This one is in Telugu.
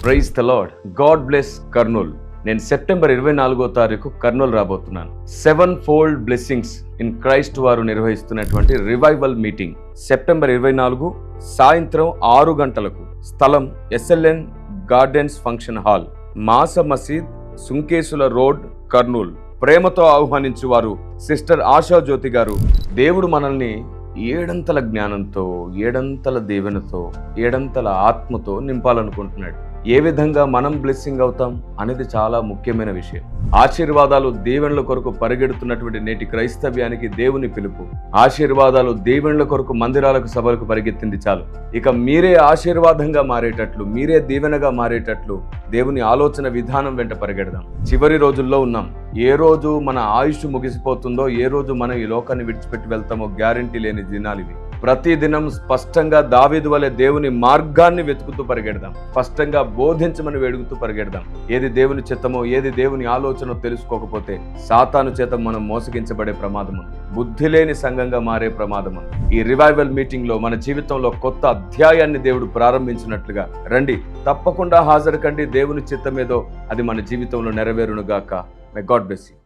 Praise the Lord. God bless Kurnool. నేను సెప్టెంబర్ 24వ తారీఖు కర్నూలు రాబోతున్నాను. 7-fold బ్లెస్సింగ్స్ ఇన్ క్రైస్ట్ వారు నిర్వహిస్తున్నటువంటి రివైవల్ మీటింగ్ సెప్టెంబర్ 24 సాయంత్రం 6 గంటలకు. స్థలం SLN గార్డెన్స్ ఫంక్షన్ హాల్, మాస మసీద్, సుంకేసుల రోడ్, కర్నూల్. ప్రేమతో ఆహ్వానించు వారు సిస్టర్ ఆశా జ్యోతి గారు. దేవుడు మనల్ని ఏడంతల జ్ఞానంతో, ఏడంతల దీవెనతో, ఏడంతల ఆత్మతో నింపాలనుకుంటున్నాడు. ఏ విధంగా మనం బ్లెస్సింగ్ అవుతాం అనేది చాలా ముఖ్యమైన విషయం. ఆశీర్వాదాలు దీవెనల కొరకు పరిగెడుతున్నటువంటి నేటి క్రైస్తవ్యానికి దేవుని పిలుపు. ఆశీర్వాదాలు దీవెనల కొరకు మందిరాలకు, సభలకు పరిగెత్తింది చాలు. ఇక మీరే ఆశీర్వాదంగా మారేటట్లు, మీరే దీవెనగా మారేటట్లు దేవుని ఆలోచన విధానం వెంట పరిగెడదాం. చివరి రోజుల్లో ఉన్నాం. ఏ రోజు మన ఆయుష్ ముగిసిపోతుందో, ఏ రోజు మనం ఈ లోకాన్ని విడిచిపెట్టి వెళ్తామో గ్యారంటీ లేని దినాలు ఇవి. ప్రతి దినం స్పష్టంగా దావీదు వలె దేవుని మార్గాన్ని వెతుకుతూ పరిగెడదాం. స్పష్టంగా బోధించమని వేడుకుతూ పరిగెడదాం. ఏది దేవుని చిత్తమో, ఏది దేవుని ఆలోచనో తెలుసుకోకపోతే సాతాను చేత మనం మోసగించబడే ప్రమాదం ఉంది. బుద్ధి లేని సంఘంగా మారే ప్రమాదం ఉంది. ఈ రివైవల్ మీటింగ్ లో మన జీవితంలో కొత్త అధ్యాయాన్ని దేవుడు ప్రారంభించినట్లుగా రండి. తప్పకుండా హాజరు కండి. దేవుని చిత్తమేదో అది మన జీవితంలో నెరవేరును గాక. May God bless you.